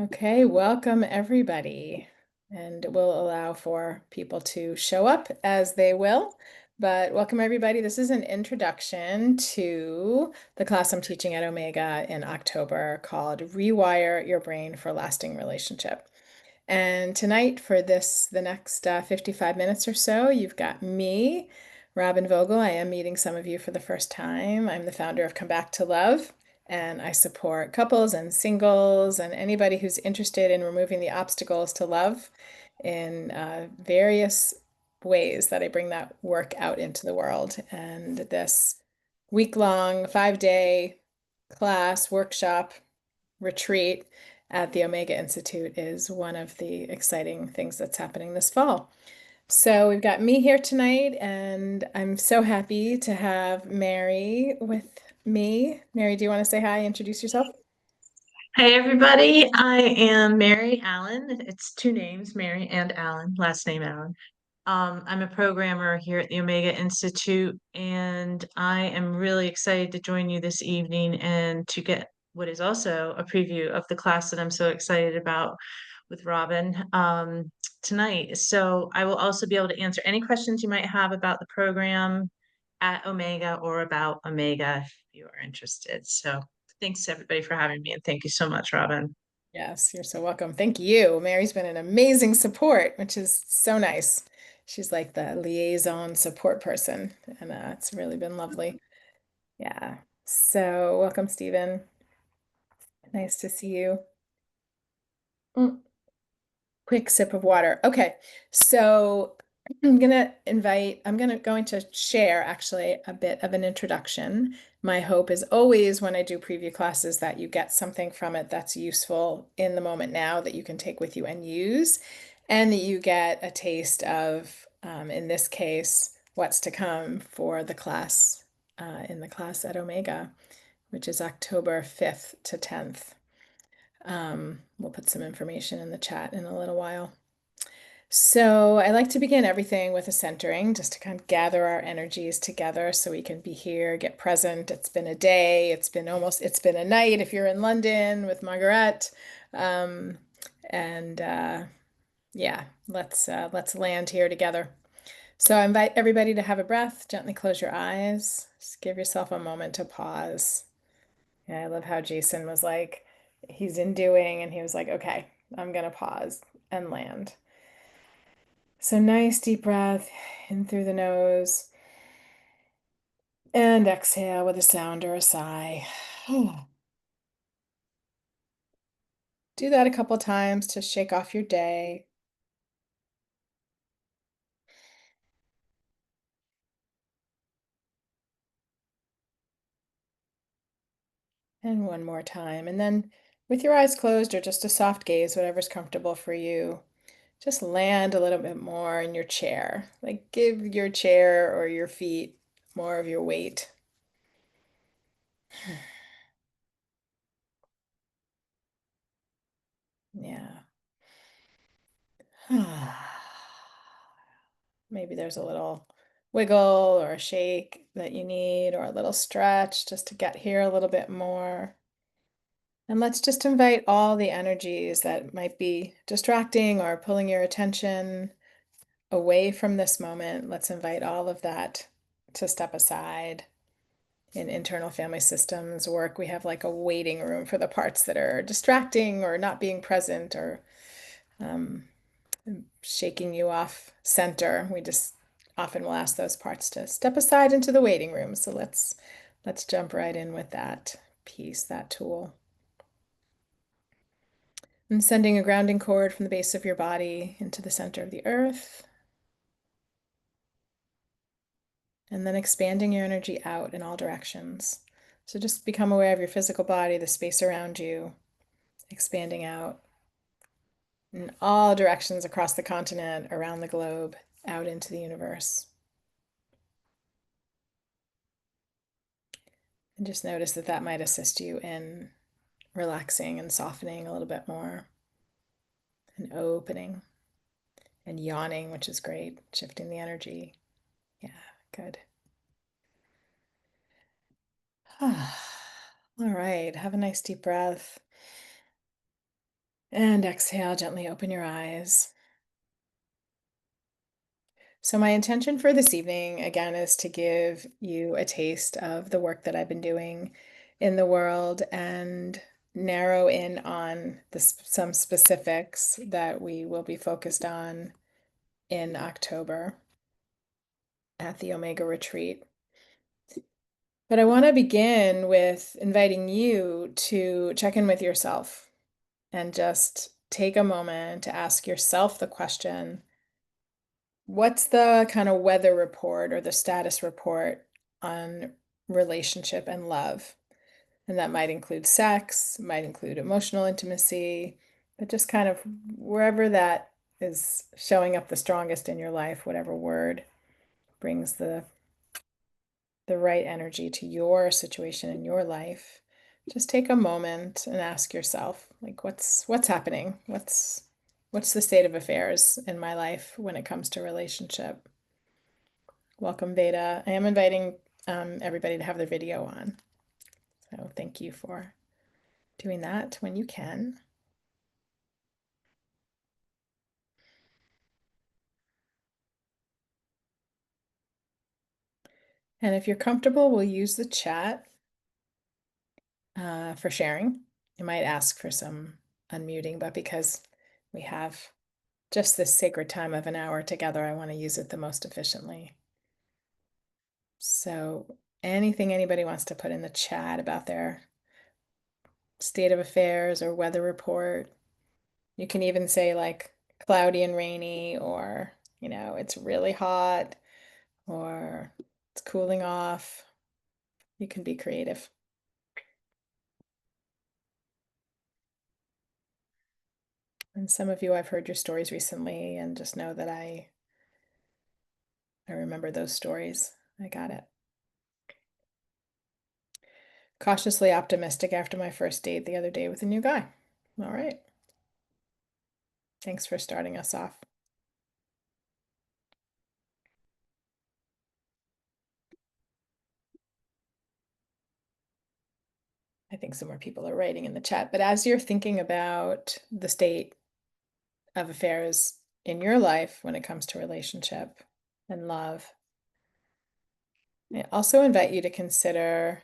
Okay, welcome everybody. And we'll allow for people to show up as they will. But welcome everybody. This is an introduction to the class I'm teaching at Omega in October called Rewire Your Brain for Lasting Relationship. And tonight for the next 55 minutes or so, you've got me, Robyn Vogel. I am meeting some of you for the first time. I'm the founder of Come Back to Love, and I support couples and singles and anybody who's interested in removing the obstacles to love in various ways that I bring that work out into the world. And this week-long, 5-day class, workshop, retreat at the Omega Institute is one of the exciting things that's happening this fall. So we've got me here tonight, and I'm so happy to have Mary with me. Mary, do you want to say hi, introduce yourself? Hey everybody, I am Mary Allen. It's two names, Mary and Allen, last name Allen. I'm a programmer here at the Omega Institute, and I am really excited to join you this evening and to get what is also a preview of the class that I'm so excited about with Robyn tonight. So I will also be able to answer any questions you might have about the program at Omega or about Omega if you are interested. So thanks everybody for having me, and thank you so much, Robyn. Yes, you're so welcome. Thank you. Mary's been an amazing support, which is so nice. She's like the liaison support person, and it's really been lovely. Yeah. So welcome, Stephen. Nice to see you. Mm. Quick sip of water. Okay, so I'm going to share actually a bit of an introduction. My hope is always when I do preview classes that you get something from it that's useful in the moment now that you can take with you and use, and that you get a taste of, in this case, what's to come for the class, in the class at Omega, which is October 5th to 10th. We'll put some information in the chat in a little while. So I like to begin everything with a centering, just to kind of gather our energies together so we can be here, get present. It's been a day, it's been a night if you're in London with Margaret. Um, and yeah, let's land here together. So I invite everybody to have a breath, gently close your eyes, just give yourself a moment to pause. Yeah, I love how Jason was like, he's in doing, and he was like, okay, I'm gonna pause and land. So nice deep breath in through the nose and exhale with a sound or a sigh. Do that a couple times to shake off your day. And one more time. And then with your eyes closed or just a soft gaze, whatever's comfortable for you, just land a little bit more in your chair. Like give your chair or your feet more of your weight. Yeah. Maybe there's a little wiggle or a shake that you need, or a little stretch just to get here a little bit more. And let's just invite all the energies that might be distracting or pulling your attention away from this moment. Let's invite all of that to step aside. In internal family systems work, we have like a waiting room for the parts that are distracting or not being present or um, shaking you off center. We just often will ask those parts to step aside into the waiting room. So let's jump right in with that piece, that tool. And sending a grounding cord from the base of your body into the center of the earth. And then expanding your energy out in all directions. So just become aware of your physical body, the space around you, expanding out in all directions across the continent, around the globe, out into the universe. And just notice that that might assist you in relaxing and softening a little bit more, and opening and yawning, which is great, shifting the energy. Yeah, good. All right, have a nice deep breath. And exhale, gently open your eyes. So my intention for this evening, again, is to give you a taste of the work that I've been doing in the world and narrow in on some specifics that we will be focused on in October at the Omega Retreat. But I want to begin with inviting you to check in with yourself and just take a moment to ask yourself the question, what's the kind of weather report or the status report on relationship and love? And that might include sex, might include emotional intimacy, but just kind of wherever that is showing up the strongest in your life, whatever word brings the right energy to your situation in your life. Just take a moment and ask yourself, like, what's happening? What's the state of affairs in my life when it comes to relationship? Welcome, Veda. I am inviting everybody to have their video on. So thank you for doing that when you can. And if you're comfortable, we'll use the chat for sharing. You might ask for some unmuting, but because we have just this sacred time of an hour together, I want to use it the most efficiently. So anything anybody wants to put in the chat about their state of affairs or weather report, you can even say like cloudy and rainy, or, it's really hot, or it's cooling off. You can be creative. And some of you, I've heard your stories recently and just know that I remember those stories. I got it. Cautiously optimistic after my first date the other day with a new guy. All right. Thanks for starting us off. I think some more people are writing in the chat, but as you're thinking about the state of affairs in your life when it comes to relationship and love, I also invite you to consider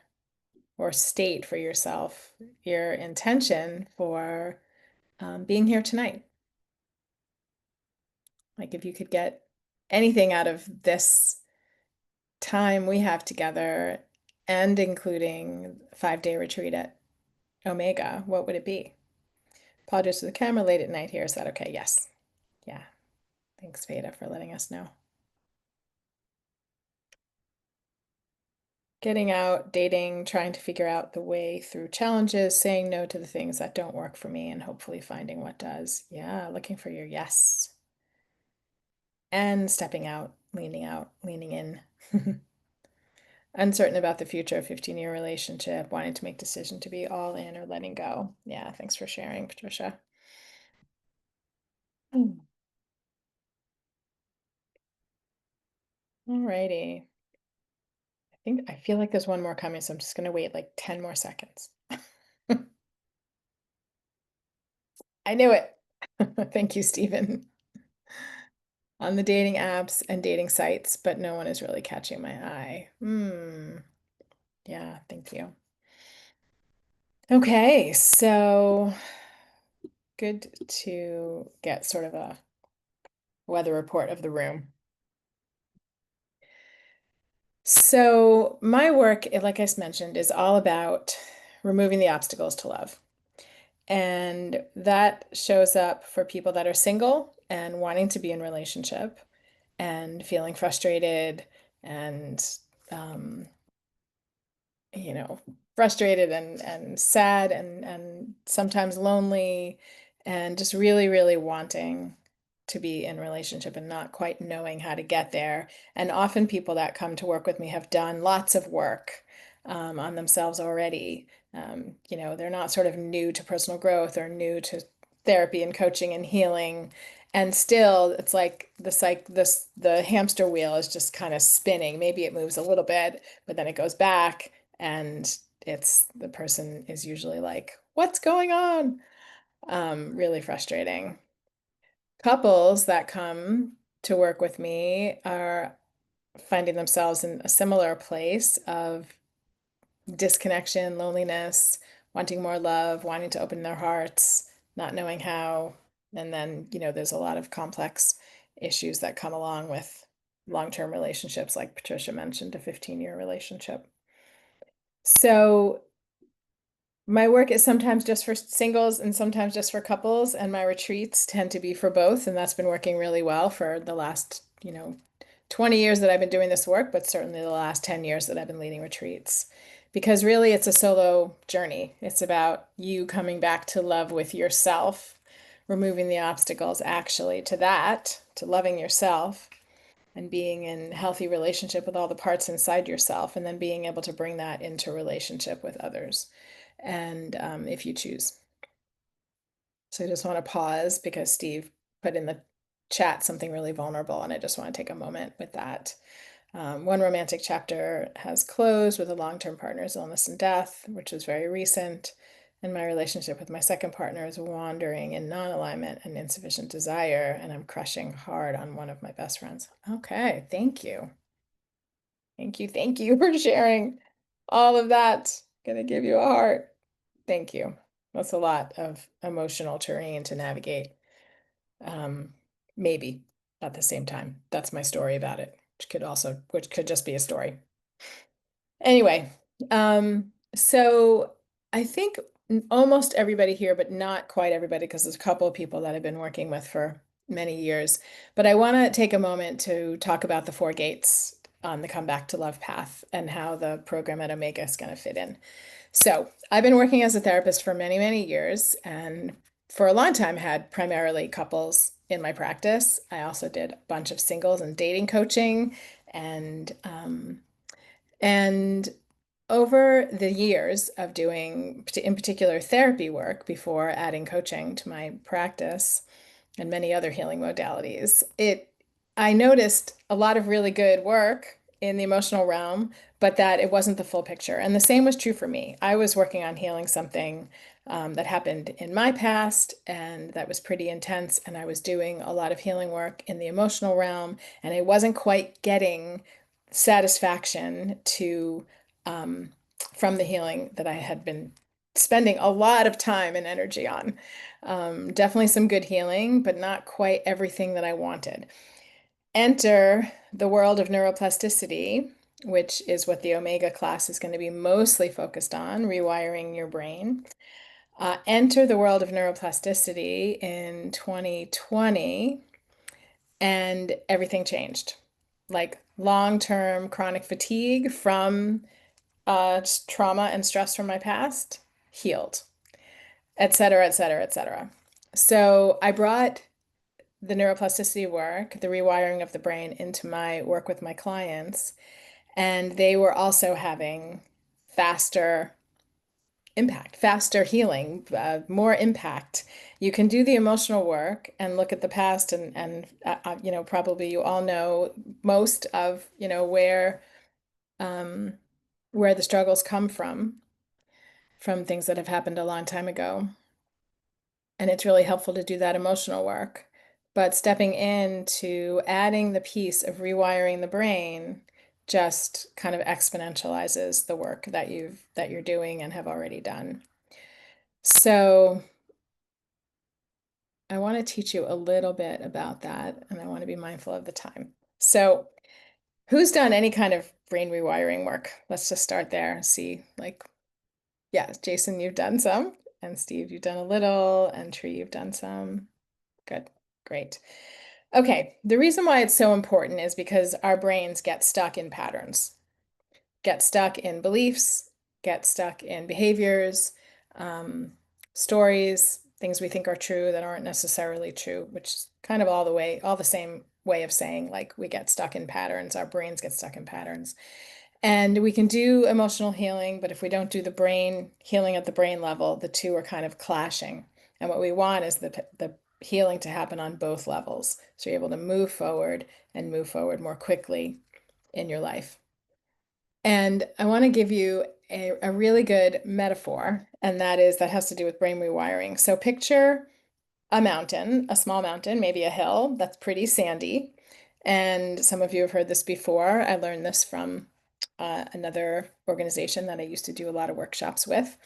or state for yourself your intention for being here tonight. Like if you could get anything out of this time we have together and including 5-day retreat at Omega, what would it be? Apologies to the camera late at night here. Is that okay? Yes. Yeah. Thanks, Veda, for letting us know. Getting out, dating, trying to figure out the way through challenges, saying no to the things that don't work for me, and hopefully finding what does. Yeah, looking for your yes. And stepping out, leaning in. Uncertain about the future, 15-year relationship, wanting to make decision to be all in or letting go. Yeah, thanks for sharing, Patricia. All righty. I feel like there's one more coming, so I'm just gonna wait like 10 more seconds. I knew it. Thank you, Stephen. On the dating apps and dating sites, but no one is really catching my eye. Yeah, thank you. Okay, so good to get sort of a weather report of the room. So my work, like I mentioned, is all about removing the obstacles to love. And that shows up for people that are single and wanting to be in relationship and feeling frustrated and um, you know, frustrated and sad and sometimes lonely and just really, really wanting to be in relationship and not quite knowing how to get there. And often people that come to work with me have done lots of work on themselves already. They're not sort of new to personal growth or new to therapy and coaching and healing. And still, it's like the hamster wheel is just kind of spinning. Maybe it moves a little bit, but then it goes back, and the person is usually like, what's going on? Really frustrating. Couples that come to work with me are finding themselves in a similar place of disconnection, loneliness, wanting more love, wanting to open their hearts, not knowing how. And then, there's a lot of complex issues that come along with long-term relationships, like Patricia mentioned, a 15-year relationship. So my work is sometimes just for singles and sometimes just for couples, and my retreats tend to be for both, and that's been working really well for the last, 20 years that I've been doing this work, but certainly the last 10 years that I've been leading retreats. Because really, it's a solo journey. It's about you coming back to love with yourself, removing the obstacles actually to that, to loving yourself, and being in healthy relationship with all the parts inside yourself, and then being able to bring that into relationship with others, and if you choose. So I just want to pause because Steve put in the chat something really vulnerable, and I just want to take a moment with that. One romantic chapter has closed with a long-term partner's illness and death, which was very recent. And my relationship with my second partner is wandering in non-alignment and insufficient desire, and I'm crushing hard on one of my best friends. Okay, thank you. Thank you for sharing all of that. Gonna give you a heart. Thank you. That's a lot of emotional terrain to navigate. Um, Maybe at the same time. That's my story about it, which could just be a story. Anyway, so I think almost everybody here, but not quite everybody, because there's a couple of people that I've been working with for many years. But I want to take a moment to talk about the four gates on the Come Back to Love path and how the program at Omega is going to fit in. So I've been working as a therapist for many, many years, and for a long time had primarily couples in my practice. I also did a bunch of singles and dating coaching, and over the years of doing, in particular, therapy work before adding coaching to my practice and many other healing modalities, I noticed a lot of really good work in the emotional realm, but that it wasn't the full picture. And the same was true for me. I was working on healing something that happened in my past, and that was pretty intense. And I was doing a lot of healing work in the emotional realm, and I wasn't quite getting satisfaction um, from the healing that I had been spending a lot of time and energy on. Definitely some good healing, but not quite everything that I wanted. Enter the world of neuroplasticity, which is what the Omega class is going to be mostly focused on, rewiring your brain. Enter the world of neuroplasticity in 2020, and everything changed. Like long-term chronic fatigue from trauma and stress from my past healed, et cetera, et cetera, et cetera. So I brought the neuroplasticity work, the rewiring of the brain, into my work with my clients, and they were also having faster impact, faster healing, more impact. You can do the emotional work and look at the past, and probably you all know most of um, where the struggles come from things that have happened a long time ago. And it's really helpful to do that emotional work. But stepping into adding the piece of rewiring the brain just kind of exponentializes the work that you're doing and have already done. So I want to teach you a little bit about that, and I want to be mindful of the time. So who's done any kind of brain rewiring work? Let's just start there. See, like, yeah, Jason, you've done some, and Steve, you've done a little, and Tree, you've done some. Good, great. Okay, the reason why it's so important is because our brains get stuck in patterns, get stuck in beliefs, get stuck in behaviors, um, stories, things we think are true that aren't necessarily true, which is kind of all the same way of saying, like, we get stuck in patterns, our brains get stuck in patterns. And we can do emotional healing, but if we don't do the brain healing at the brain level, the two are kind of clashing. And what we want is the healing to happen on both levels. So you're able to move forward and move forward more quickly in your life. And I want to give you a really good metaphor, and that has to do with brain rewiring. So picture a mountain, a small mountain, maybe a hill that's pretty sandy. And some of you have heard this before. I learned this from another organization that I used to do a lot of workshops with.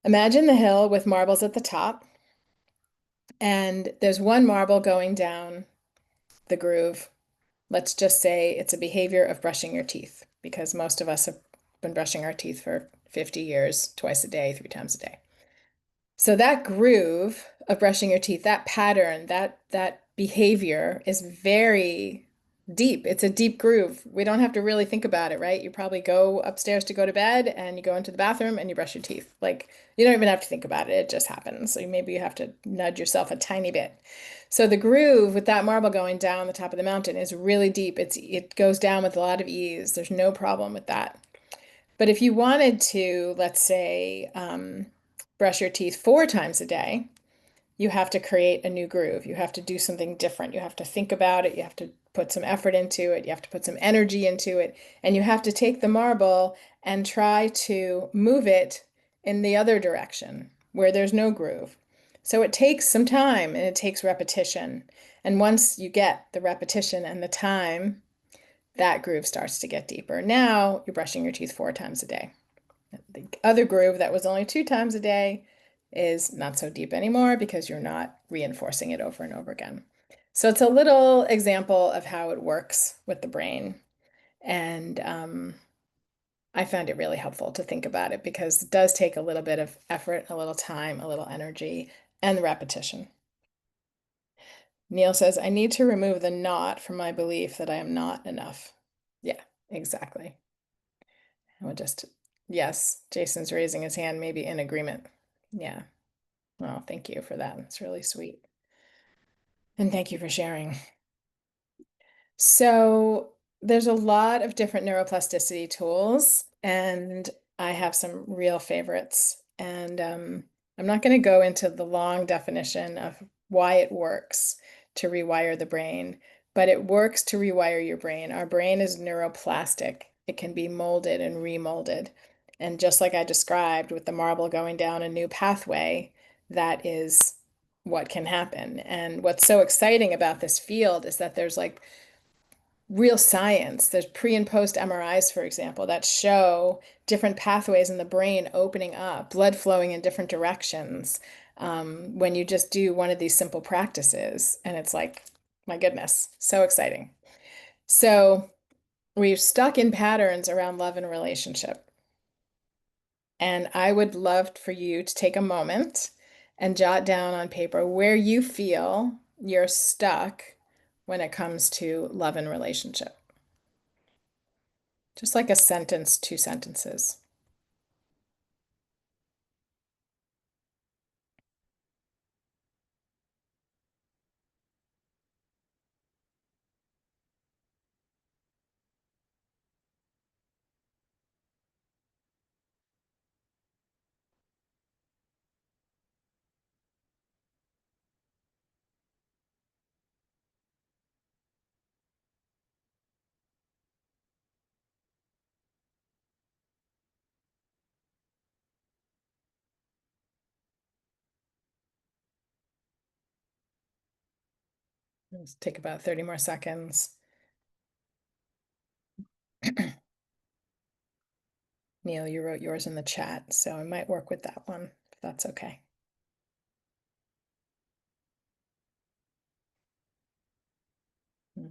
Imagine the hill with marbles at the top, and there's one marble going down the groove. Let's just say it's a behavior of brushing your teeth, because most of us have been brushing our teeth for 50 years, twice a day, 3 times a day. So that groove of brushing your teeth, that pattern, that behavior is very deep. It's a deep groove. We don't have to really think about it, right? You probably go upstairs to go to bed and you go into the bathroom and you brush your teeth. Like you don't even have to think about it. It just happens. So maybe you have to nudge yourself a tiny bit. So the groove with that marble going down the top of the mountain is really deep. It goes down with a lot of ease. There's no problem with that. But if you wanted to, let's say, brush your teeth 4 times a day, you have to create a new groove. You have to do something different. You have to think about it. You have to put some effort into it. You have to put some energy into it. And you have to take the marble and try to move it in the other direction where there's no groove. So it takes some time and it takes repetition. And once you get the repetition and the time, that groove starts to get deeper. Now you're brushing your teeth 4 times a day. The other groove that was only 2 times a day is not so deep anymore because you're not reinforcing it over and over again. So it's a little example of how it works with the brain. And I found it really helpful to think about it because it does take a little bit of effort, a little time, a little energy, and repetition. Neil says, I need to remove the not from my belief that I am not enough. Yeah, exactly. I would just, yes, Jason's raising his hand, maybe in agreement. Yeah. Well, thank you for that. It's really sweet. And thank you for sharing. So there's a lot of different neuroplasticity tools, and I have some real favorites. And I'm not going to go into the long definition of why it works to rewire the brain, but it works to rewire your brain. Our brain is neuroplastic. It can be molded and remolded. And just like I described with the marble going down a new pathway, that is what can happen. And what's so exciting about this field is that there's like real science. There's pre and post MRIs, for example, that show different pathways in the brain opening up, blood flowing in different directions when you just do one of these simple practices. And it's like, my goodness, so exciting. So we're stuck in patterns around love and relationship. And I would love for you to take a moment and jot down on paper where you feel you're stuck when it comes to love and relationship. Just like a sentence, 2 sentences. Let's take about 30 more seconds. Neil, you wrote yours in the chat, so I might work with that one, if that's okay. Hmm.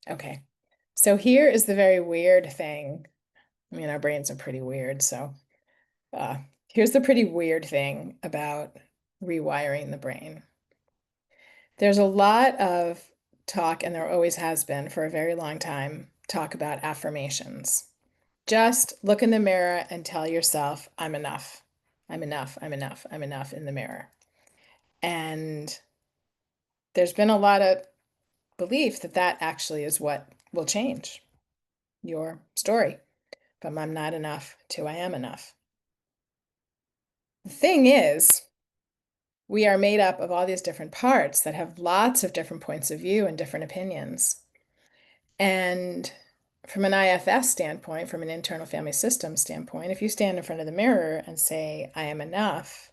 Okay. So here is the very weird thing. I mean, our brains are pretty weird, so uh, here's the pretty weird thing about rewiring the brain. There's a lot of talk, and there always has been for a very long time, talk about affirmations. Just look in the mirror and tell yourself, I'm enough. I'm enough. I'm enough. I'm enough in the mirror. And there's been a lot of belief that that actually is what will change your story from I'm not enough to I am enough. The thing is, we are made up of all these different parts that have lots of different points of view and different opinions. And from an IFS standpoint, from an internal family system standpoint, if you stand in front of the mirror and say, I am enough,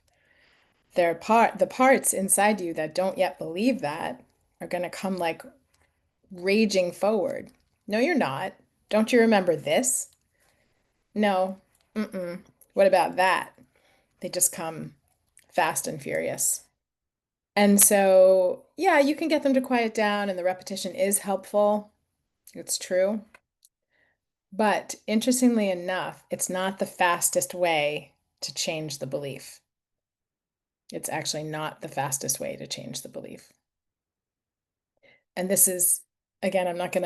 the parts inside you that don't yet believe that are going to come like raging forward. No, you're not. Don't you remember this? No. Mm-mm. What about that? They just come fast and furious. And so, yeah, you can get them to quiet down, and the repetition is helpful. It's true. But interestingly enough, it's not the fastest way to change the belief. It's actually not the fastest way to change the belief. And this is, again, I'm not going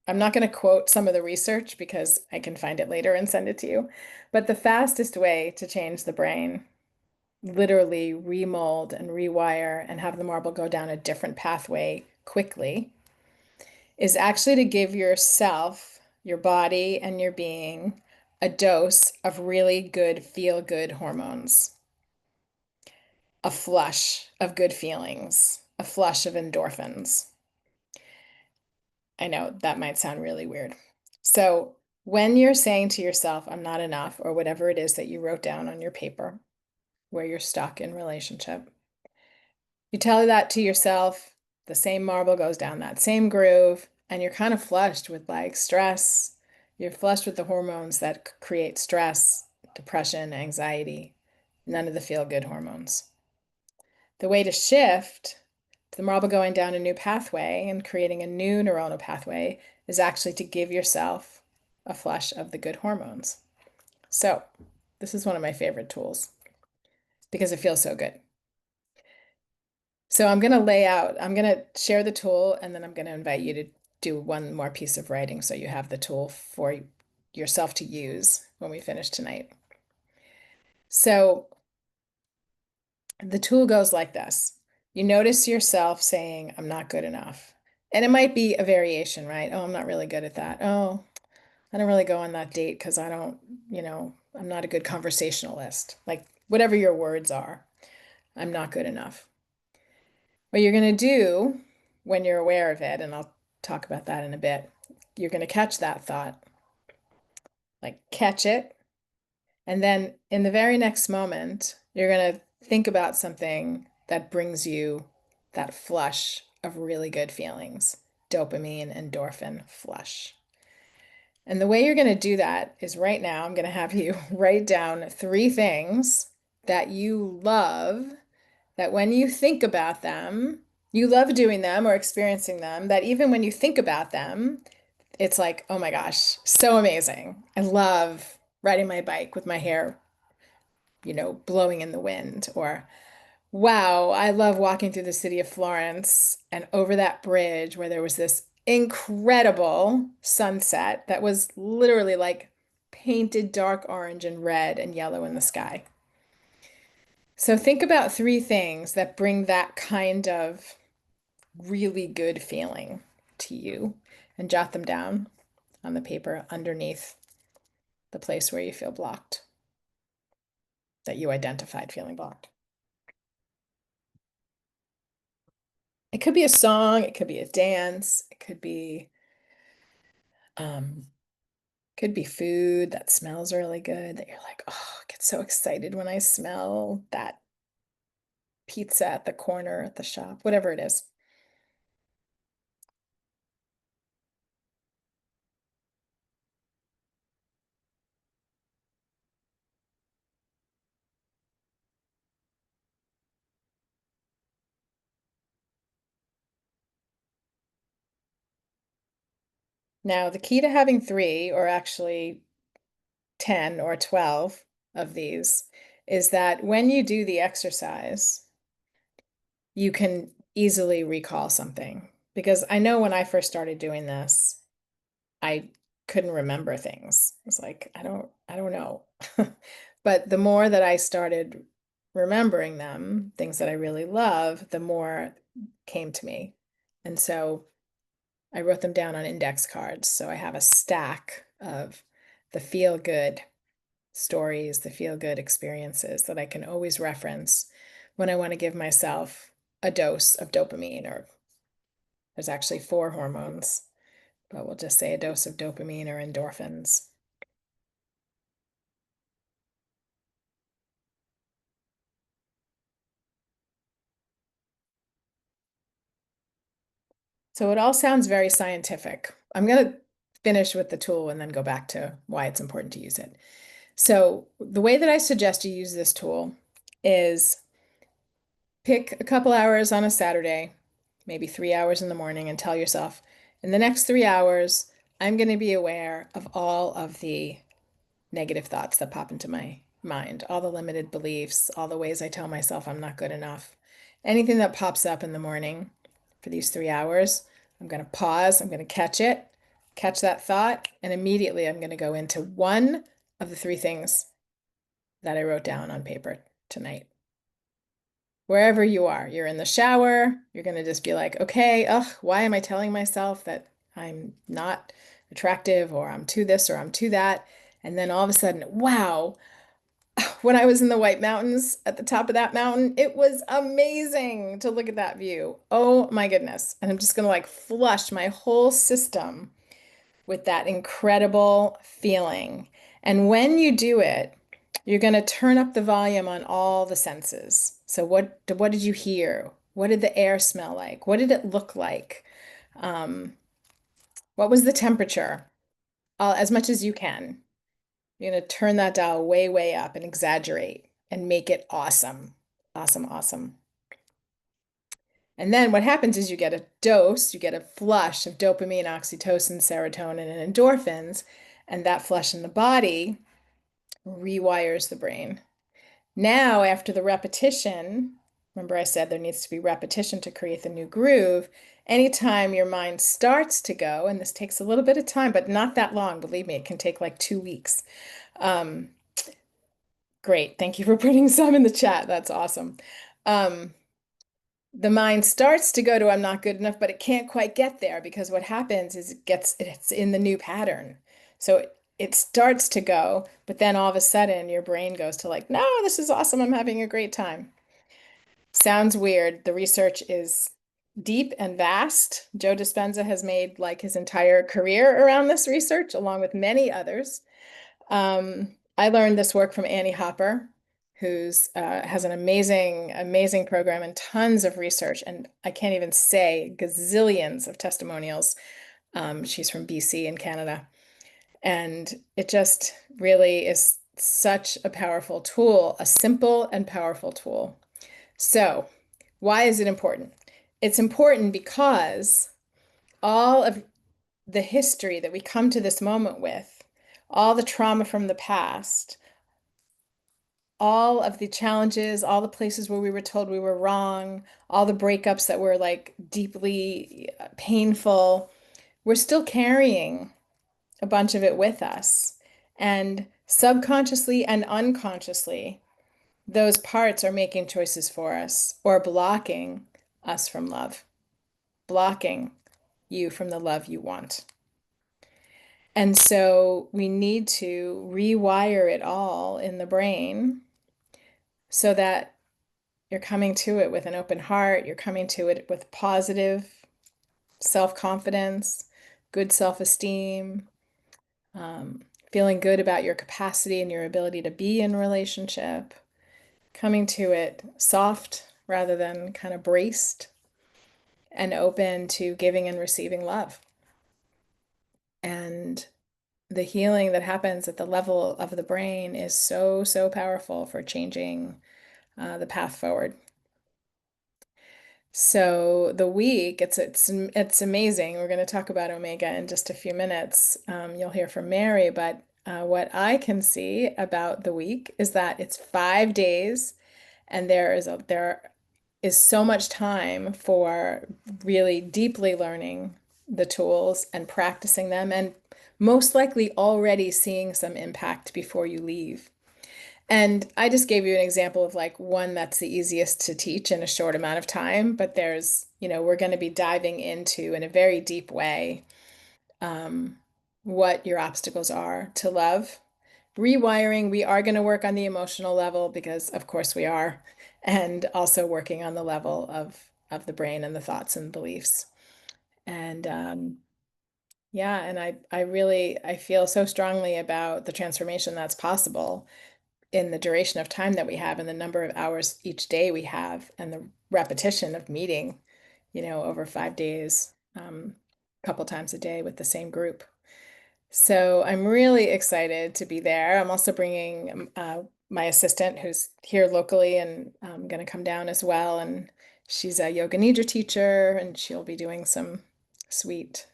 to quote some of the research because I can find it later and send it to you. But the fastest way to change the brain, literally remold and rewire and have the marble go down a different pathway quickly, is actually to give yourself, your body, and your being a dose of really good feel good hormones, a flush of good feelings, a flush of endorphins. I know that might sound really weird. So, when you're saying to yourself, I'm not enough, or whatever it is that you wrote down on your paper where you're stuck in relationship, you tell that to yourself, the same marble goes down that same groove, and you're kind of flushed with like stress. You're flushed with the hormones that create stress, depression, anxiety, none of the feel good hormones. The way to shift the marble going down a new pathway and creating a new neuronal pathway is actually to give yourself a flush of the good hormones. So, this is one of my favorite tools because it feels so good. So, I'm going to share the tool and then I'm going to invite you to do one more piece of writing so you have the tool for yourself to use when we finish tonight. So, the tool goes like this. You notice yourself saying, I'm not good enough. And it might be a variation, right? Oh, I'm not really good at that. Oh, I don't really go on that date because I don't, I'm not a good conversationalist. Like whatever your words are, I'm not good enough. What you're going to do when you're aware of it, and I'll talk about that in a bit, you're going to catch that thought, like catch it. And then in the very next moment, you're going to think about something that brings you that flush of really good feelings, dopamine, endorphin flush. And the way you're going to do that is right now, I'm going to have you write down 3 things that you love, that when you think about them, you love doing them or experiencing them, that even when you think about them, it's like, oh my gosh, so amazing. I love riding my bike with my hair, blowing in the wind, or wow, I love walking through the city of Florence and over that bridge where there was this incredible sunset that was literally like painted dark orange and red and yellow in the sky. So think about 3 things that bring that kind of really good feeling to you and jot them down on the paper underneath the place where you feel blocked, that you identified feeling blocked. It could be a song, it could be a dance, it um, could be food that smells really good that you're like, oh, I get so excited when I smell that pizza at the corner at the shop, whatever it is. Now, the key to having 3, or actually 10 or 12 of these, is that when you do the exercise, you can easily recall something. Because I know when I first started doing this, I couldn't remember things. It's like, I don't know. But the more that I started remembering them, things that I really love, the more came to me. And so I wrote them down on index cards. So I have a stack of the feel good stories, the feel good experiences that I can always reference when I want to give myself a dose of dopamine, or there's actually 4 hormones. but we'll just say a dose of dopamine or endorphins. So it all sounds very scientific. I'm going to finish with the tool and then go back to why it's important to use it. So the way that I suggest you use this tool is pick a couple hours on a Saturday, maybe 3 hours in the morning, and tell yourself, in the next 3 hours, I'm going to be aware of all of the negative thoughts that pop into my mind, all the limited beliefs, all the ways I tell myself I'm not good enough. Anything that pops up in the morning for these 3 hours, I'm going to pause, I'm going to catch it, catch that thought, and immediately I'm going to go into one of the three things that I wrote down on paper tonight. Wherever you are, you're in the shower, you're going to just be like, okay, ugh, why am I telling myself that I'm not attractive or I'm too this or I'm too that? And then all of a sudden, wow, when I was in the White Mountains at the top of that mountain, it was amazing to look at that view. Oh my goodness. And I'm just going to like flush my whole system with that incredible feeling. And when you do it, you're going to turn up the volume on all the senses. So what did you hear? What did the air smell like? What did it look like? Um, what was the temperature? As much as you can. You're going to turn that dial way, way up and exaggerate and make it awesome. Awesome, awesome. And then what happens is you get a dose, you get a flush of dopamine, oxytocin, serotonin, and endorphins, and that flush in the body rewires the brain. Now, after the repetition, remember I said there needs to be repetition to create the new groove. Anytime your mind starts to go, and this takes a little bit of time, but not that long, believe me, it can take like 2 weeks. Um, Great. Thank you for putting some in the chat. That's awesome. Um, the mind starts to go to I'm not good enough, but it can't quite get there because what happens is it's in the new pattern. So it starts to go, but then all of a sudden your brain goes to like, no, this is awesome. I'm having a great time. Sounds weird. The research is deep and vast. Joe Dispenza has made like his entire career around this research, along with many others. I learned this work from Annie Hopper, who's has an amazing, amazing program and tons of research. And I can't even say gazillions of testimonials. She's from BC in Canada. And it just really is such a powerful tool, a simple and powerful tool. So, why is it important? It's important because all of the history that we come to this moment with, all the trauma from the past, all of the challenges, all the places where we were told we were wrong, all the breakups that were like deeply painful, we're still carrying a bunch of it with us. And subconsciously and unconsciously, those parts are making choices for us or blocking us from love, blocking you from the love you want. And so we need to rewire it all in the brain so that you're coming to it with an open heart, you're coming to it with positive self-confidence, good self-esteem, feeling good about your capacity and your ability to be in relationship, coming to it soft rather than kind of braced and open to giving and receiving love. And the healing that happens at the level of the brain is so, so powerful for changing the path forward. So the week, it's amazing. We're going to talk about Omega in just a few minutes. You'll hear from Mary, but what I can see about the week is that it's 5 days, and there is so much time for really deeply learning the tools and practicing them, and most likely already seeing some impact before you leave. And I just gave you an example of like one that's the easiest to teach in a short amount of time, but we're going to be diving into in a very deep way um, what your obstacles are to love. Rewiring, we are going to work on the emotional level because of course we are, and also working on the level of the brain and the thoughts and beliefs. And Yeah, and I feel so strongly about the transformation that's possible in the duration of time that we have and the number of hours each day we have and the repetition of meeting, over 5 days, a couple times a day with the same group. So I'm really excited to be there. I'm also bringing my assistant who's here locally and going to come down as well. And she's a yoga nidra teacher, and she'll be doing some sweet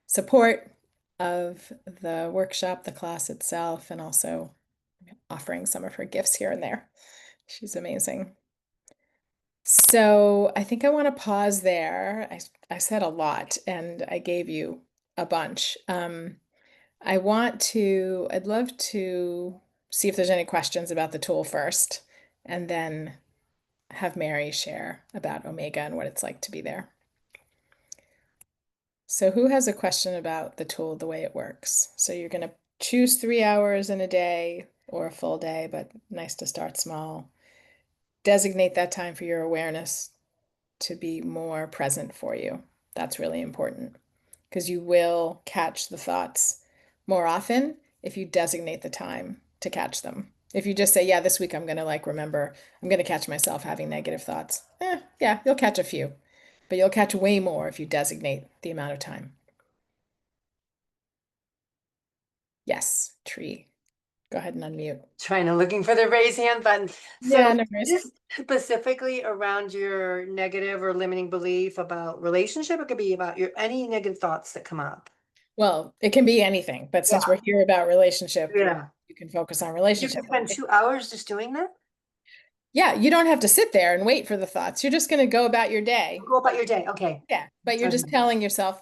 support of the workshop, the class itself, and also offering some of her gifts here and there. She's amazing. So I think I want to pause there. I said a lot and I gave you a bunch. I'd love to see if there's any questions about the tool first, and then have Mary share about Omega and what it's like to be there. So who has a question about the tool, the way it works? So you're going to choose 3 hours in a day or a full day, but nice to start small. Designate that time for your awareness to be more present for you. That's really important because you will catch the thoughts more often if you designate the time to catch them. If you just say, yeah, this week I'm going to remember, I'm going to catch myself having negative thoughts. Yeah, you'll catch a few, but you'll catch way more if you designate the amount of time. Yes, tree. Go ahead and unmute. Trying to looking for the raise hand button. So Yeah, no worries. just specifically around your negative or limiting belief about relationship, it could be about your any negative thoughts that come up. Well, it can be anything, but since Yeah. we're here about relationship, Yeah. you can focus on You relationship. can spend 2 hours just doing that? Yeah, you don't have to sit there and wait for the thoughts. You're just going to go about your day. Go about your day. Okay. Yeah, but you're just Okay. telling yourself,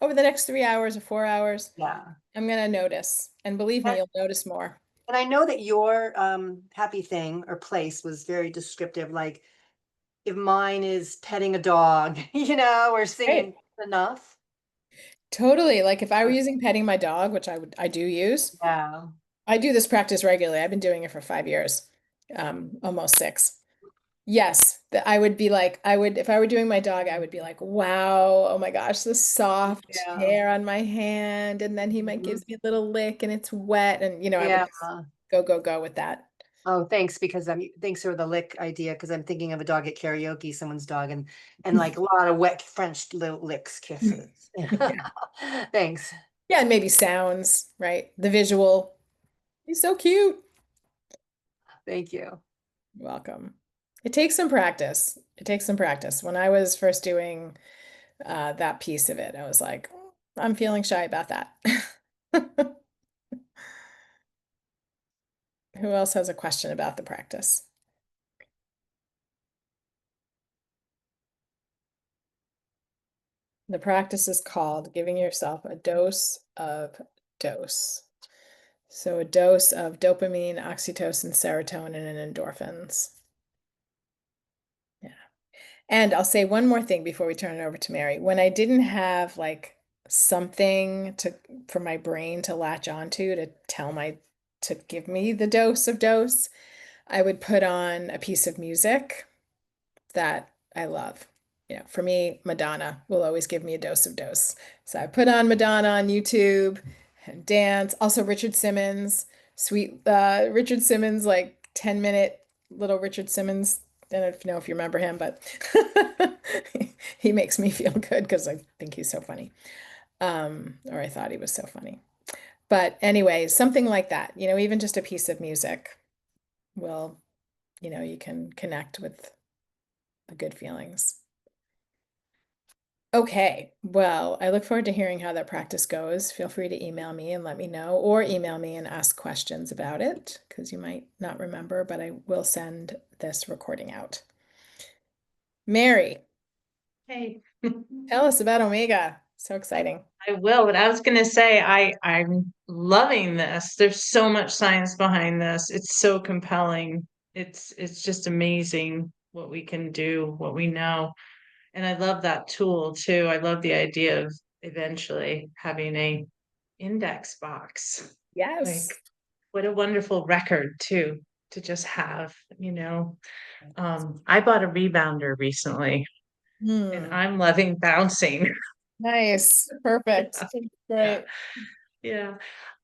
over the next 3 hours or 4 hours, Yeah. I'm going to notice. And believe me, And, you'll notice more. and I know that your happy thing or place was very descriptive. Like if mine is petting a dog, or Right. singing enough. Totally. Like if I were using petting my dog, which I do use, Yeah. I do this practice regularly. I've been doing it for 5 years, almost six. Yes, I would be like, if I were doing my dog, I would be like, wow, oh my gosh, the soft Yeah. hair on my hand. And then he might Mhm. gives me a little lick and it's wet. And, I would Yeah. just go, go, go with that. Oh, thanks, because thanks for the lick idea, because I'm thinking of a dog at karaoke, someone's dog, and like a lot of wet French little licks, kisses. Yeah. Thanks. Yeah, and maybe sounds, right? The visual. He's so cute. Thank you. You're welcome. It takes some practice. It takes some practice. When I was first doing that piece of it, I was like, I'm feeling shy about that. Who else has a question about the practice? The practice is called giving yourself a dose of dose. So a dose of dopamine, oxytocin, serotonin, and endorphins. Yeah. And I'll say one more thing before we turn it over to Mary. When I didn't have something for my brain to latch onto to give me the dose of dose, I would put on a piece of music that I love. For me, Madonna will always give me a dose of dose. So I put on Madonna on YouTube and dance. Also Richard Simmons, sweet Richard Simmons, like 10-minute little Richard Simmons. I don't know if you remember him, but he makes me feel good because I think he's so funny. Or I thought he was so funny. But anyway, something like that, even just a piece of music will, you can connect with the good feelings. Okay, well, I look forward to hearing how that practice goes. Feel free to email me and let me know, or email me and ask questions about it, because you might not remember, but I will send this recording out. Mary, Hey. tell us about Omega. So exciting. I will, but I was gonna say I'm loving this. There's so much science behind this. It's so compelling. It's just amazing what we can do, what we know. And I love that tool too. I love the idea of eventually having a index box. Like Yes. what a wonderful record too to just have, I bought a rebounder recently and Hmm. I'm loving bouncing. Nice. Perfect. Yeah. Great. Yeah.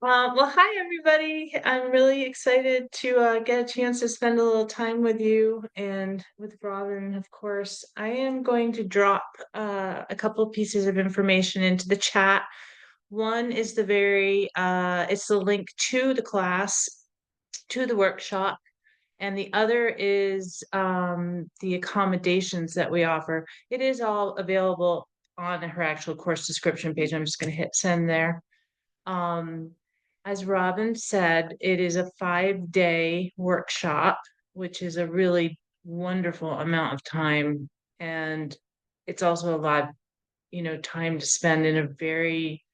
Well, hi everybody. I'm really excited to get a chance to spend a little time with you and with Robin, of course. I am going to drop a couple of pieces of information into the chat. One is it's the link to the class, to the workshop, and the other is the accommodations that we offer. It is all available on her actual course description page. I'm just going to hit send there. Um, as Robin said, it is a 5-day workshop, which is a really wonderful amount of time. And it's also a lot, time to spend in a very,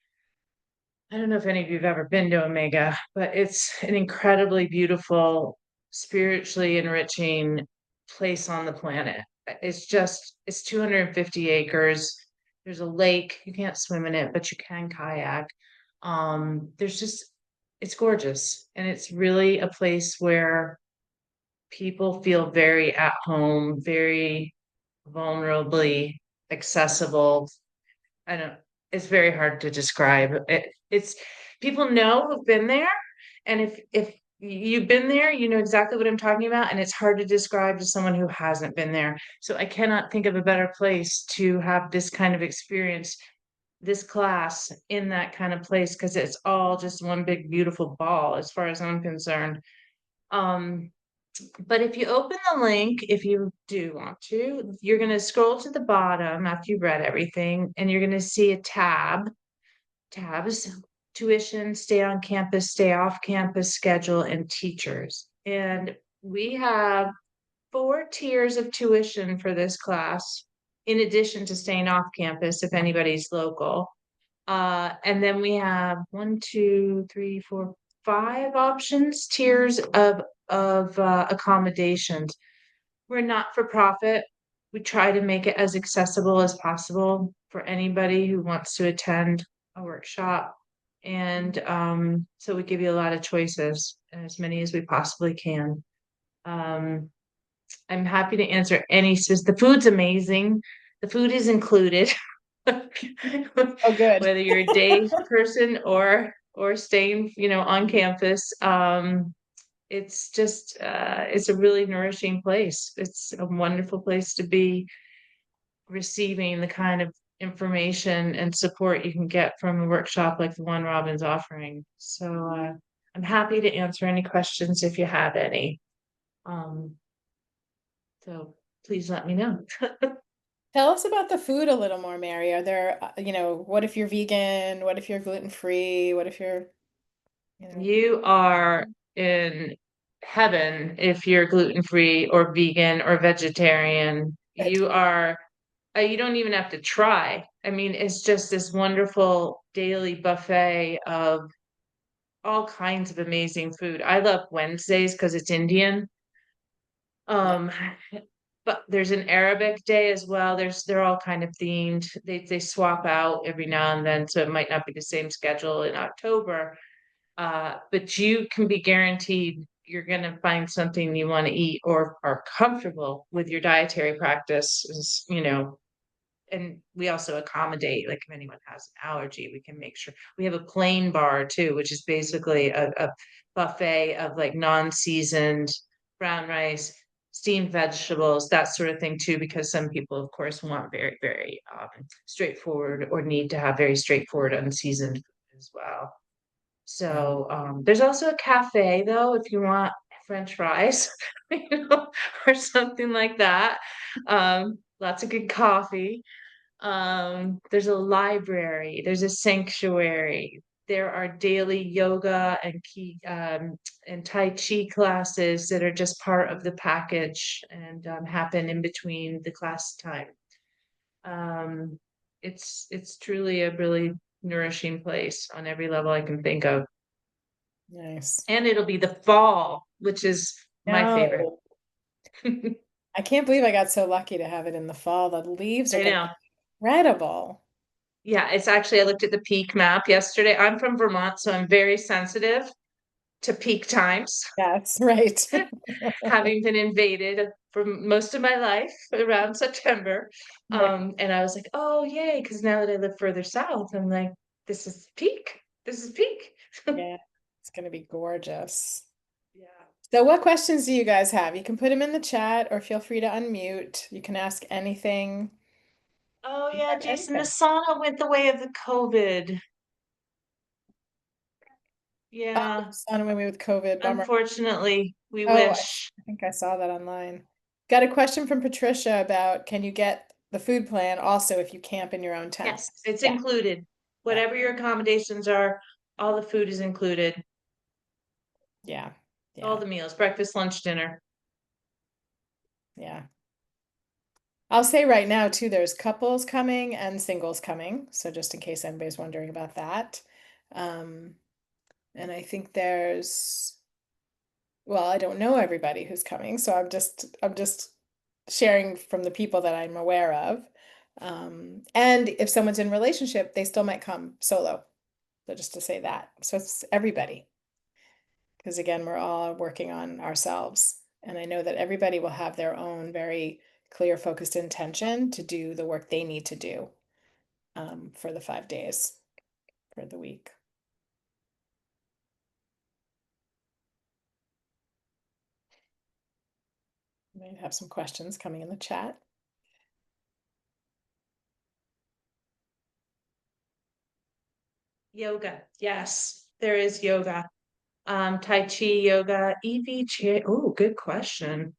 I don't know if any of you have ever been to Omega, but it's an incredibly beautiful, spiritually enriching place on the planet. It's 250 acres. There's a lake. You can't swim in it, but you can kayak. There's just, it's gorgeous. And it's really a place where people feel very at home, very vulnerably accessible. I don't, it's very hard to describe. It's people know who've been there, and if you've been there, you know exactly what I'm talking about, and it's hard to describe to someone who hasn't been there. So I cannot think of a better place to have this kind of experience, this class in that kind of place, because it's all just one big beautiful ball as far as I'm concerned. Um, but if you open the link, if you do want to, you're going to scroll to the bottom after you've read everything, and you're going to see a tabs, tuition, stay on campus, stay off campus, schedule, and teachers. And we have 4 tiers of tuition for this class, in addition to staying off campus if anybody's local. And then we have 5 tiers of accommodations. We're not for profit. We try to make it as accessible as possible for anybody who wants to attend a workshop. And so we give you a lot of choices, as many as we possibly can. I'm happy to answer any. The food's amazing. The food is included. Oh, good. Whether you're a day person or staying, on campus. It's a really nourishing place. It's a wonderful place to be, receiving the kind of information and support you can get from a workshop like the one Robin's offering. So I'm happy to answer any questions if you have any. Um, so please let me know. Tell us about the food a little more, Mary. Are there, what if you're vegan? What if you're gluten-free? What if you're, you know, You are in heaven if you're gluten-free or vegan or vegetarian. You don't even have to try. I mean, it's just this wonderful daily buffet of all kinds of amazing food. I love Wednesdays because it's Indian. yeah, Um, but there's an Arabic day as well. They're all kind of themed. They swap out every now and then, so it might not be the same schedule in October. But you can be guaranteed you're going to find something you want to eat or are comfortable with your dietary practice, and we also accommodate, like if anyone has an allergy, we can make sure we have a plain bar too, which is basically a buffet of like non-seasoned brown rice, steamed vegetables, that sort of thing too, because some people, of course, want very, very straightforward or need to have very straightforward, unseasoned food as well. yeah, So there's also a cafe though, if you want French fries, or something like that. Lots of good coffee. There's a library, there's a sanctuary. There are daily yoga and Tai Chi classes that are just part of the package and happen in between the class time. Um, it's truly a really nourishing place on every level I can think of. nice. And it'll be the fall, which is my favorite. No, I can't believe I got so lucky to have it in the fall. The leaves are I going to know. be incredible. Yeah, it's actually, I looked at the peak map yesterday. I'm from Vermont, so I'm very sensitive to peak times, Yes, right. having been invaded for most of my life around September. Right. And I was like, oh, yay, because now that I live further south, I'm like, this is peak. This is peak. Yeah, it's going to be gorgeous. Yeah. So what questions do you guys have? You can put them in the chat or feel free to unmute. You can ask anything. Oh, yeah, Jason, the Anything. sauna went the way of the COVID. Oh, Yeah, it's on away with COVID. Bummer. unfortunately, we Oh, wish. I think I saw that online. Got a question from Patricia about can you get the food plan also if you camp in your own tent? Yes, it's Yeah, included. yeah, Whatever your accommodations are, all the food is included. yeah, All yeah, the meals, breakfast, lunch, dinner. yeah. I'll say right now too, there's couples coming and singles coming. So just in case anybody's wondering about that. Um, and I think there's, well, I don't know everybody who's coming, so I'm just sharing from the people that I'm aware of. And if someone's in a relationship, they still might come solo. So just to say that. So it's everybody. Because again, we're all working on ourselves. And I know that everybody will have their own very clear, focused intention to do the work they need to do for the 5 days for the week. Might have some questions coming in the chat. Yoga. Yes, there is yoga. Tai Chi yoga, EV chair. Oh, good question.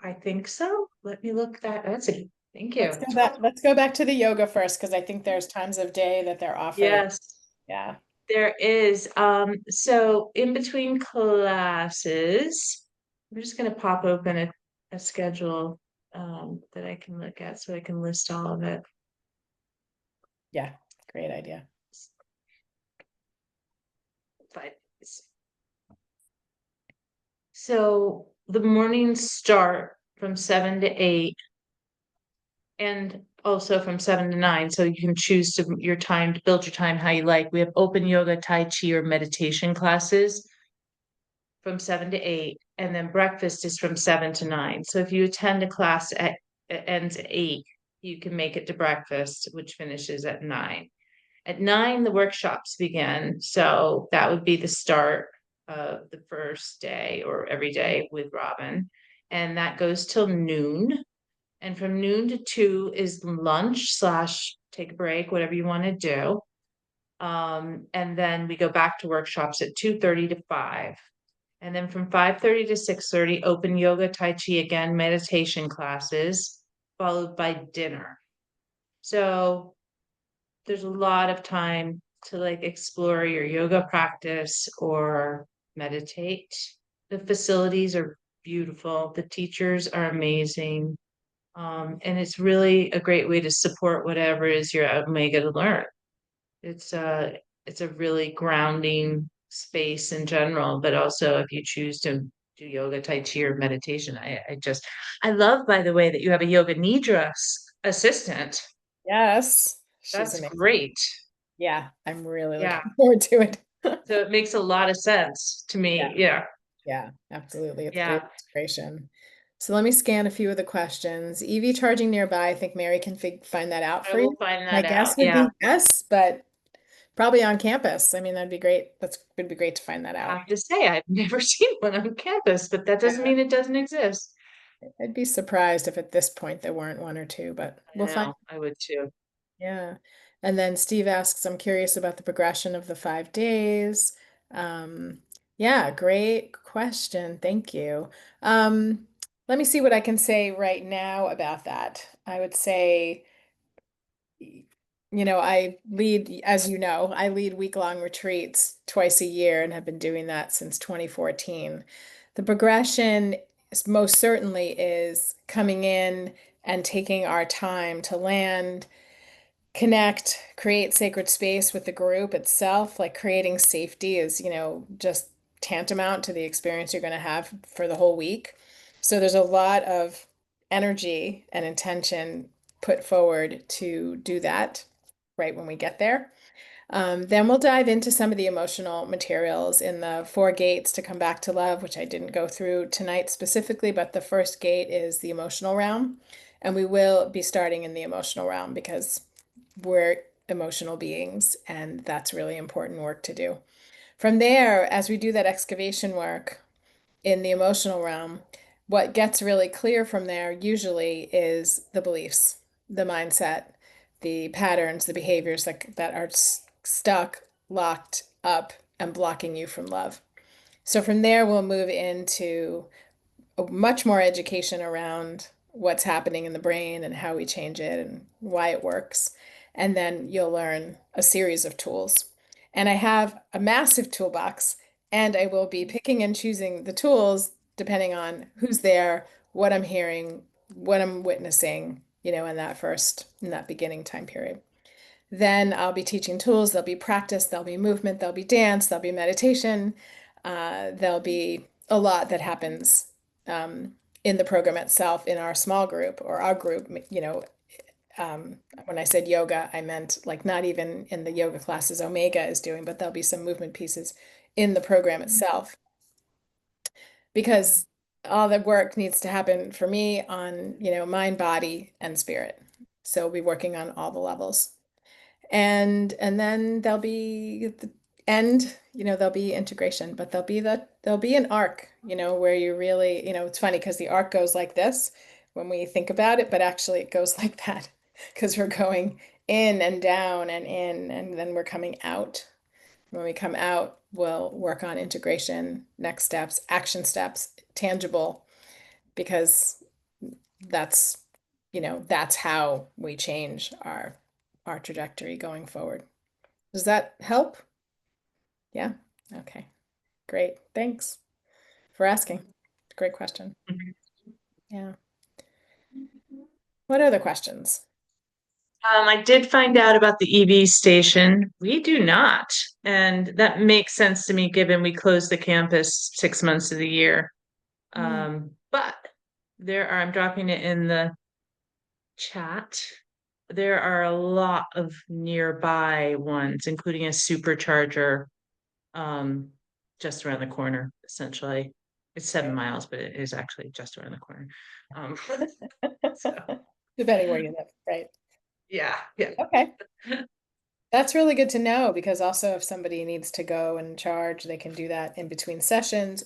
I think so. Let me look that. That's it. Thank Let's you. go back. Let's go back to the yoga first, because I think there's times of day that they're offered. Yes, Yeah. there is. So in between classes, I'm just gonna pop open a schedule that I can look at so I can list all of it. Yeah. Great idea. But so the mornings start from 7 to 8 and also from 7 to 9. So you can choose to your time to build your time how you like. We have open yoga, Tai Chi, or meditation classes from 7 to 8, and then breakfast is from 7 to 9. So if you attend a class at ends at 8, you can make it to breakfast, which finishes at 9. At 9, the workshops begin. So that would be the start of the first day or every day with Robyn. And that goes till noon. And from noon to 2 is lunch slash take a break, whatever you want to do. And then we go back to workshops at 2:30 to 5. And then from 5:30 to 6:30, open yoga, Tai Chi again, meditation classes, followed by dinner. So there's a lot of time to like explore your yoga practice or meditate. The facilities are beautiful. The teachers are amazing. And it's really a great way to support whatever is your Omega to learn. It's a really grounding space in general, but also if you choose to do yoga, Tai Chi, or meditation, I love, by the way, that you have a yoga nidra assistant. Yes. She's That's amazing. great. Yeah. I'm really Yeah. looking forward to it. So it makes a lot of sense to Yeah. me. Yeah. Yeah, absolutely. It's great Yeah. inspiration. So let me scan a few of the questions. EV charging nearby. I think Mary can find that out I for you. will find My that out. guess would Yeah. be yes, but probably on campus. I mean, that'd be great. That would be great to find that I out. have to say, I've never seen one on campus, but that doesn't Yeah. mean it doesn't exist. I'd be surprised if at this point there weren't one or two, but I we'll find. know, I would too. Yeah. And then Steve asks, I'm curious about the progression of the 5 days. Um, yeah, great question. Thank you. Um, Let me see what I can say right now about that. I would say, I lead, as you know, I lead week-long retreats twice a year and have been doing that since 2014. The progression most certainly is coming in and taking our time to land, connect, create sacred space with the group itself. Like creating safety is, just tantamount to the experience you're going to have for the whole week. So there's a lot of energy and intention put forward to do that right when we get there. Then we'll dive into some of the emotional materials in the 4 gates to come back to love, which I didn't go through tonight specifically, but the first gate is the emotional realm. And we will be starting in the emotional realm because we're emotional beings, and that's really important work to do. From there, as we do that excavation work in the emotional realm, what gets really clear from there usually is the beliefs, the mindset, the patterns, the behaviors that are stuck, locked up, and blocking you from love. So from there, we'll move into much more education around what's happening in the brain and how we change it and why it works. And then you'll learn a series of tools. And I have a massive toolbox, and I will be picking and choosing the tools depending on who's there, what I'm hearing, what I'm witnessing, in that beginning time period. Then I'll be teaching tools. There'll be practice, there'll be movement, there'll be dance, there'll be meditation. There'll be a lot that happens in the program itself in our small group or our group. When I said yoga, I meant like not even in the yoga classes Omega is doing, but there'll be some movement pieces in the program itself because all the work needs to happen for me on, mind, body, and spirit. So we'll be working on all the levels. And then there'll be the end, there'll be integration, but there'll be an arc, where you really, it's funny because the arc goes like this when we think about it, but actually it goes like that because we're going in and down and in, and then we're coming out. When we come out, we'll work on integration, next steps, action steps, tangible, because that's, that's how we change our trajectory going forward. Does that help? Yeah. Okay. Great. Thanks for asking. Great question. Yeah. What other questions? I did find out about the EV station. We do not. And that makes sense to me given we close the campus 6 months of the year. But I'm dropping it in the chat. There are a lot of nearby ones, including a supercharger um, just around the corner, essentially. It's 7 miles, but it is actually just around the corner. Um, so, Depending where you live, right? yeah, yeah. Okay. That's really good to know because also if somebody needs to go and charge, they can do that in between sessions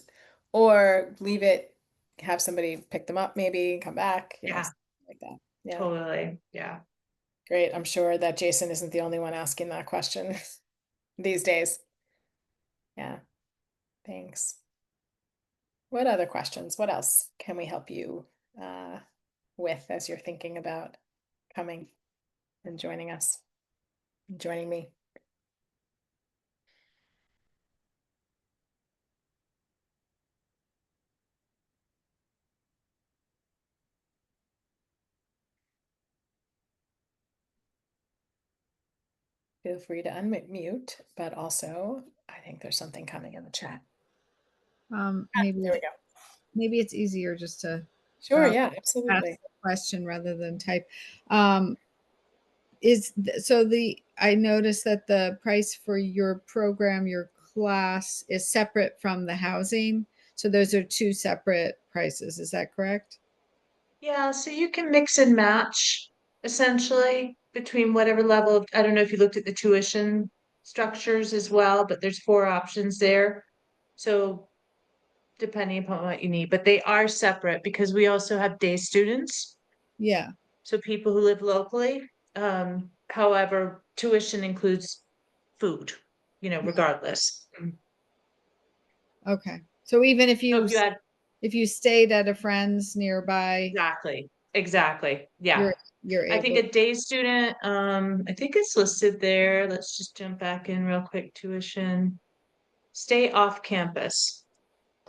or leave it, have somebody pick them up maybe, come back, Yeah, something like that. Yeah. totally. Yeah. Great. I'm sure that Jason isn't the only one asking that question these days. Yeah. Thanks. What other questions? What else can we help you uh, with as you're thinking about coming and joining us, joining me? Feel free to unmute, but also I think there's something coming in the chat. Maybe There we go. maybe it's easier just to Sure, yeah, ask absolutely. the question rather than type. I noticed that the price for your program, your class, is separate from the housing. So those are two separate prices. Is that correct? Yeah, so you can mix and match essentially between whatever level of, I don't know if you looked at the tuition structures as well, but there's 4 options there. So depending upon what you need, but they are separate because we also have day students. Yeah. So people who live locally. However, tuition includes food, regardless. Okay. So even if So you if you had if you stayed at a friend's nearby, exactly. Yeah. you're I think able. a day student, I think it's listed there. Let's just jump back in real quick. Tuition, stay off campus.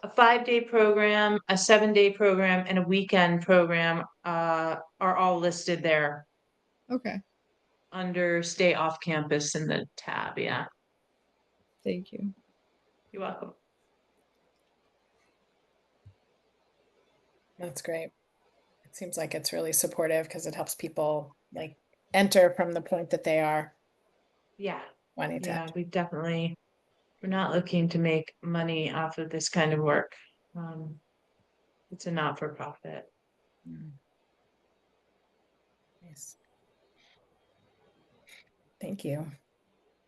A 5-day program, a 7-day program, and a weekend program are all listed there Okay. under stay off campus in the tab. Yeah, Thank you. you're welcome. That's great. It seems like it's really supportive because it helps people like enter from the point that they are. Yeah. wanting to. Yeah, we're not looking to make money off of this kind of work. It's a not-for-profit. Mm. Nice. Thank you.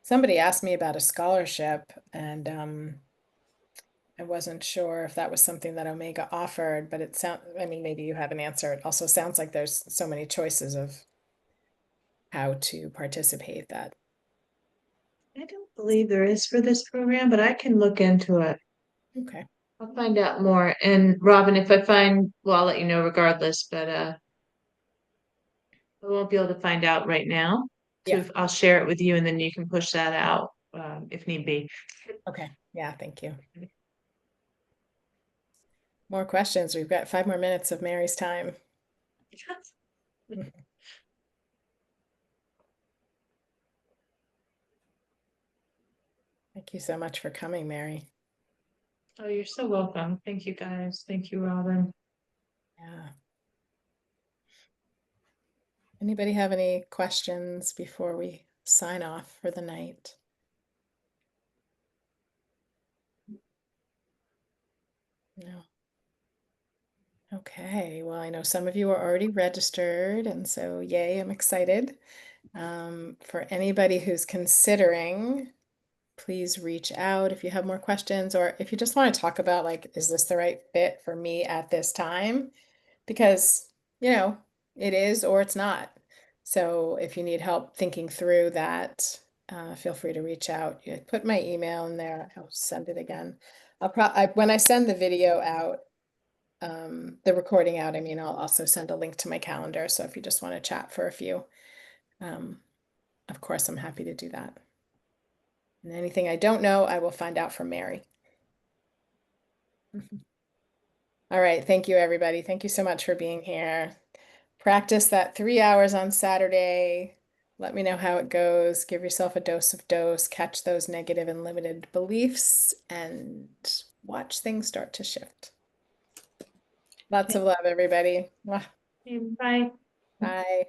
Somebody asked me about a scholarship, and I wasn't sure if that was something that Omega offered, but I mean, maybe you have an answer. It also sounds like there's so many choices of how to participate that. I don't believe there is for this program, but I can look into it. Okay. I'll find out more. And Robyn, if I find, well, I'll let you know regardless, but I won't be able to find out right now. Yeah. So I'll share it with you and then you can push that out if need be. Okay. Yeah, thank you. More questions. We've got 5 more minutes of Mary's time. Thank you so much for coming, Mary. Oh, you're so welcome. Thank you guys. Thank you, Robyn. Yeah. Anybody have any questions before we sign off for the night? No. Okay, well, I know some of you are already registered, and so yay, I'm excited. For anybody who's considering, please reach out if you have more questions, or if you just want to talk about, like, is this the right fit for me at this time? Because, it is or it's not. So if you need help thinking through that, feel free to reach out. You put my email in there. I'll send it again. When I send the video out, the recording out, I mean, I'll also send a link to my calendar. So if you just want to chat for a few, of course, I'm happy to do that. And anything I don't know, I will find out from Mary. All right. Thank you, everybody. Thank you so much for being here. Practice that 3 hours on Saturday. Let me know how it goes. Give yourself a dose, catch those negative and limited beliefs, and watch things start to shift. Lots of love, everybody. Mwah. Bye. Bye.